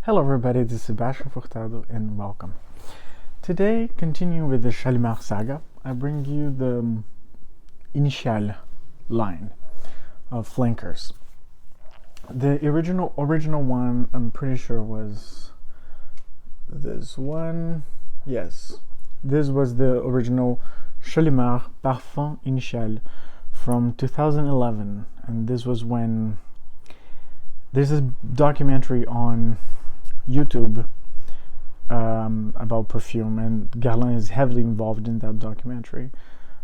Hello everybody, this is Sebastian Furtado and welcome. Today, continuing with the Shalimar saga, I bring you the Initial line of flankers. The original one, I'm pretty sure was this one. Yes, this was the original Shalimar Parfum Initial from 2011, and this was when there's this documentary on YouTube about perfume, and Guerlain is heavily involved in that documentary.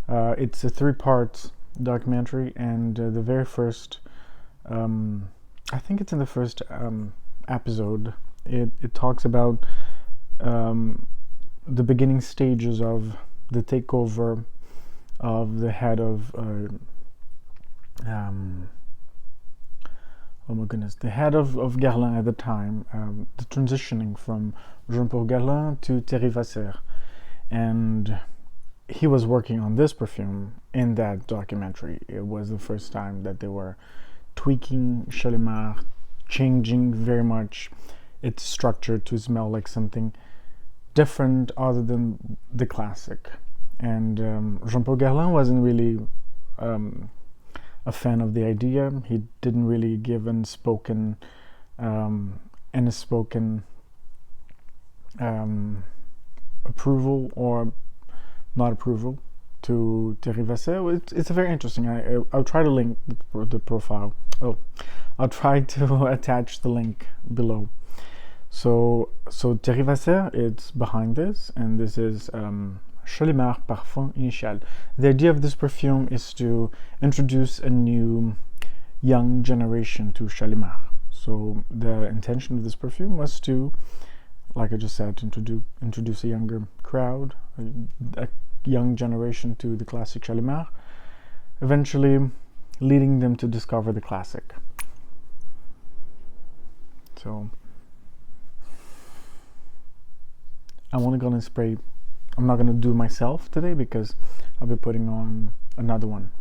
It's a 3-part documentary, and the very first, I think it's in the first episode, it talks about the beginning stages of the takeover of the head of oh my goodness, the head of Guerlain at the time, the transitioning from Jean-Paul Guerlain to Thierry Vasser. And he was working on this perfume in that documentary. It was the first time that they were tweaking Shalimar, changing very much its structure to smell like something different other than the classic. And Jean-Paul Guerlain wasn't really a fan of the idea. He didn't really give unspoken approval or not approval to Thierry Vasser. It's a very interesting. I'll try to link the profile. I'll try to attach the link below. So Thierry Vasser is behind this, and this is Shalimar Parfum Initial. The idea of this perfume is to introduce a new young generation to Shalimar. So the intention of this perfume was to, like I just said, to introduce a younger crowd, a young generation to the classic Shalimar, eventually leading them to discover the classic. So I'm only gonna spray. I'm not gonna do myself today because I'll be putting on another one.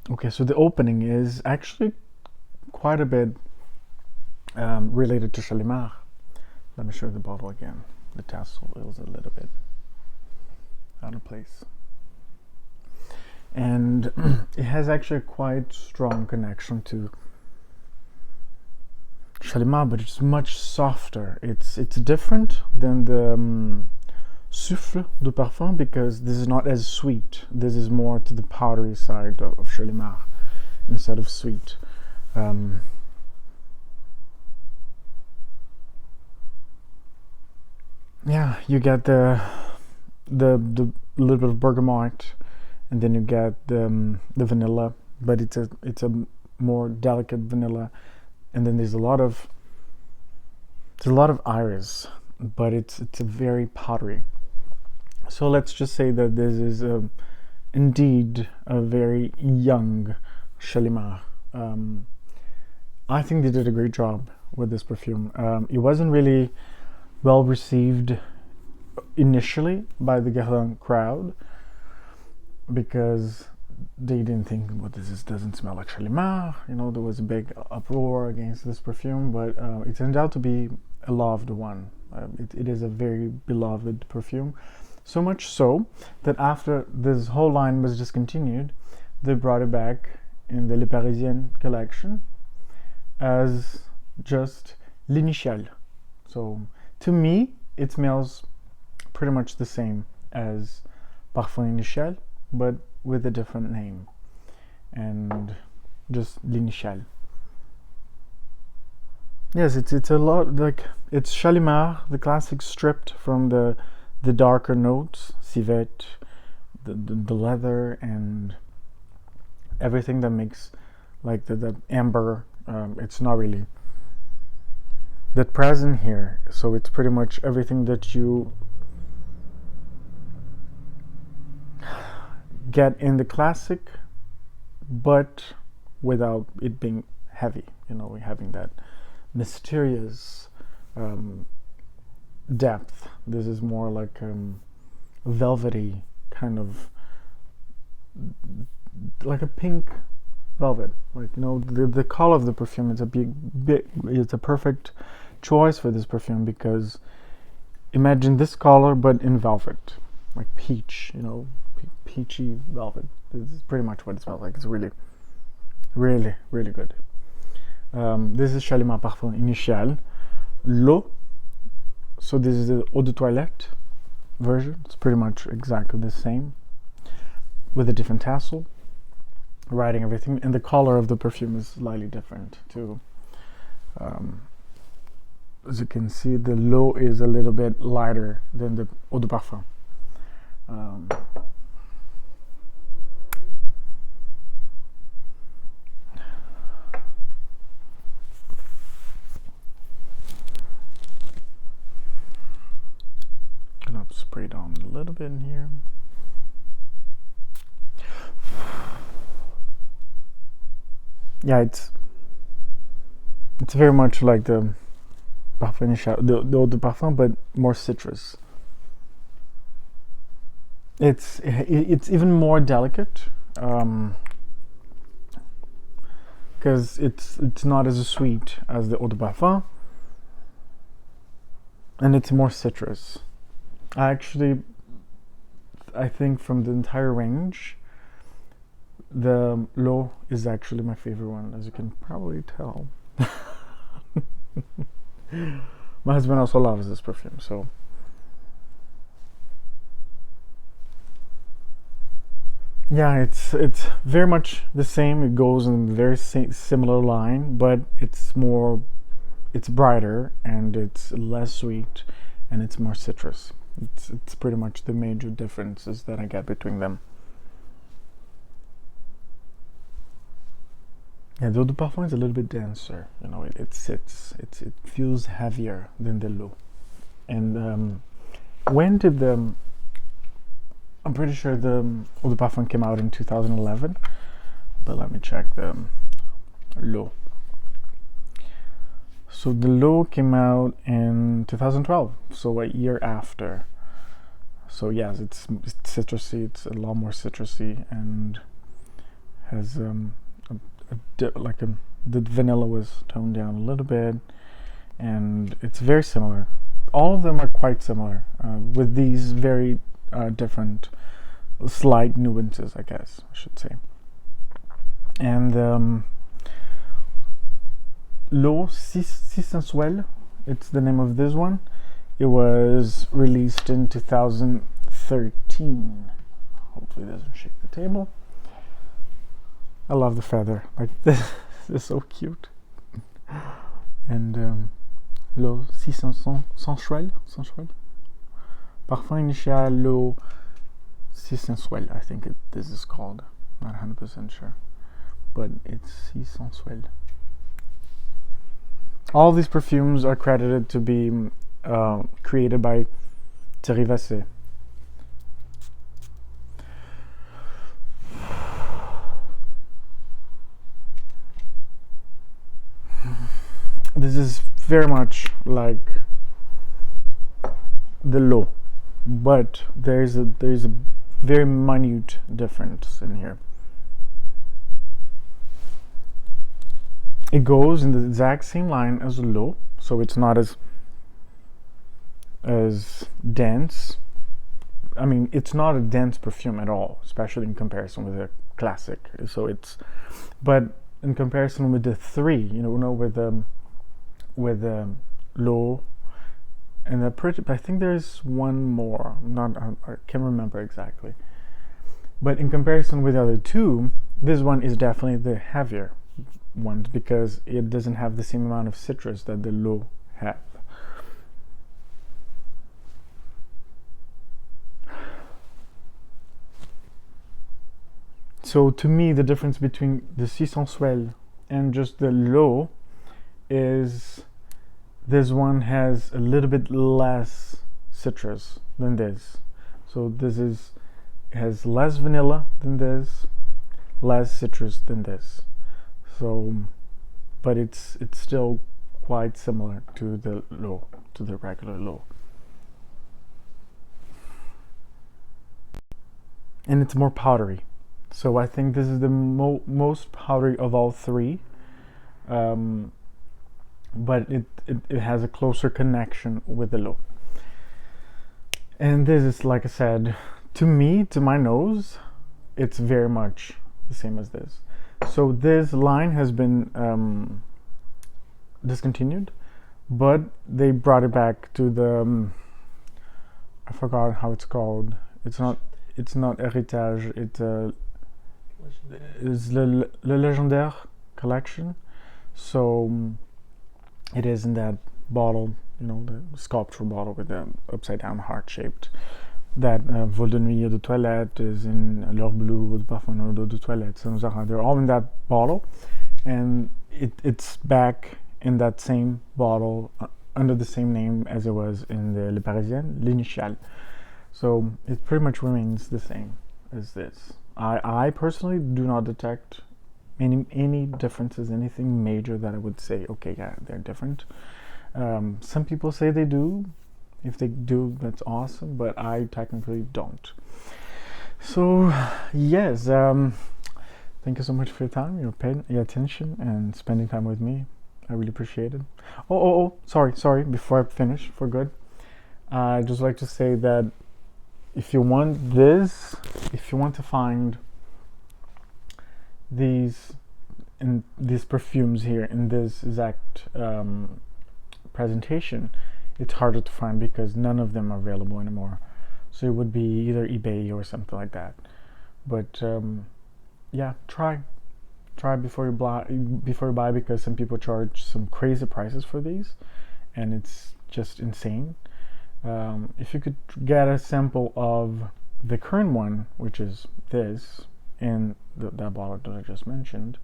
Okay, so the opening is actually quite a bit related to Shalimar. Let me show you the bottle again. The tassel is a little bit out of place. And it has actually a quite strong connection to Shalimar, but it's much softer. It's different than the Souffle de Parfum because this is not as sweet. This is more to the powdery side of Shalimar instead of sweet. Yeah, you get the little bit of bergamot, and then you get the vanilla, but it's a more delicate vanilla. And then there's a lot of iris, but it's a very powdery. So let's just say that this is indeed a very young Shalimar. I think they did a great job with this perfume. It wasn't really well received initially by the Guerlain crowd because they didn't think, well, this doesn't smell like Shalimar. There was a big uproar against this perfume, but it turned out to be a loved one. It is a very beloved perfume, so much so that after this whole line was discontinued, they brought it back in the Le Parisien collection as just L'Initial. So to me, it smells pretty much the same as Parfum Initial, but with a different name, and just L'Initial. Yes, it's a lot like it's Shalimar, the classic, stripped from the darker notes, civet, the leather, and everything that makes like the amber. It's not really that present here, so it's pretty much everything that you get in the classic, but without it being heavy. Having that mysterious depth. This is more like velvety kind of, like a pink velvet. Like, you know, the color of the perfume is it's a perfect choice for this perfume, because imagine this color but in velvet, like peach, you know, peachy velvet. This is pretty much what it smells like. It's really, really, really good. This is Shalimar Parfum Initial. L'eau. So this is the eau de toilette version. It's pretty much exactly the same, with a different tassel, writing everything, and the color of the perfume is slightly different too. As you can see, the l'eau is a little bit lighter than the eau de parfum. Gonna spray it on a little bit in here. Yeah, it's very much like the Parfum Initial, the eau de parfum, but more citrus. It's even more delicate, because it's not as sweet as the eau de parfum, and it's more citrus. I think from the entire range, the l'eau is actually my favorite one, as you can probably tell. My husband also loves this perfume, so yeah, it's very much the same. It goes in a very similar line, but it's brighter, and it's less sweet, and it's more citrus. It's pretty much the major differences that I get between them. Yeah, the eau de parfum is a little bit denser. You know, it feels heavier than the l'eau. And when did the? I'm pretty sure the eau de parfum came out in 2011, but let me check the l'eau. So the l'eau came out in 2012, so a year after. So yes, it's citrusy. It's a lot more citrusy, and has the vanilla was toned down a little bit, and it's very similar. All of them are quite similar, with these very different slight nuances, I guess I should say. And L'eau si Sensuelle, it's the name of this one. It was released in 2013. Hopefully it doesn't shake the table. I love the feather, like this is so cute. And L'eau si Sensuelle, Parfum Initial L'eau si Sensuelle, I think this is called. Not 100% sure, but it's si Sensuelle. All these perfumes are credited to be created by Thierry Vasset. This is very much like the l'eau, but there's a very minute difference in here. It goes in the exact same line as l'eau, so it's not as dense. I mean, it's not a dense perfume at all, especially in comparison with a classic. But in comparison with the three, with l'eau and I think there's one more. I can't remember exactly. But in comparison with the other two, this one is definitely the heavier one, because it doesn't have the same amount of citrus that the l'eau had. So to me, the difference between the Si Sensuelle and just the l'eau is this one has a little bit less citrus than this. So this has less vanilla than this, less citrus than this. So, but it's still quite similar to the l'eau, to the regular l'eau. And it's more powdery. So I think this is the most powdery of all three, but it has a closer connection with the look. And this is, like I said, to me, to my nose, it's very much the same as this. So this line has been discontinued, but they brought it back to the I forgot how it's called. It's not Héritage. It's le Légendaire collection. So it is in that bottle, you know, the sculptural bottle with the upside down heart shaped. That Vol de Nuit de Toilette is in L'Heure Bleue, the Parfum de Toilette. They're all in that bottle, and it's back in that same bottle under the same name as it was in the Le Parisien, l'Initial. So it pretty much remains the same as this. I personally do not detect any differences, anything major that I would say, okay, yeah, they're different. Some people say they do. If they do, that's awesome, but I technically don't. So yes, thank you so much for your time, your attention, and spending time with me. I really appreciate it. Sorry, before I finish for good, I'd just like to say that if you want to find these perfumes here in this exact presentation, it's harder to find because none of them are available anymore. So it would be either eBay or something like that. But yeah, try before you buy, because some people charge some crazy prices for these, and it's just insane. If you could get a sample of the current one, which is this, in that bottle that I just mentioned,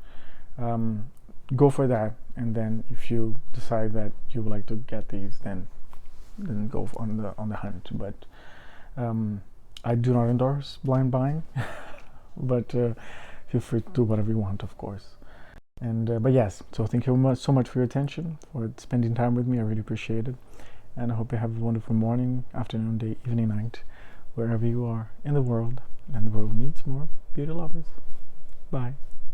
go for that. And then if you decide that you would like to get these, then go on the hunt. But I do not endorse blind buying, but feel free to do whatever you want, of course. And but yes, so thank you so much for your attention, for spending time with me. I really appreciate it, and I hope you have a wonderful morning, afternoon, day, evening, night, wherever you are in the world. And the world needs more beauty lovers. Bye.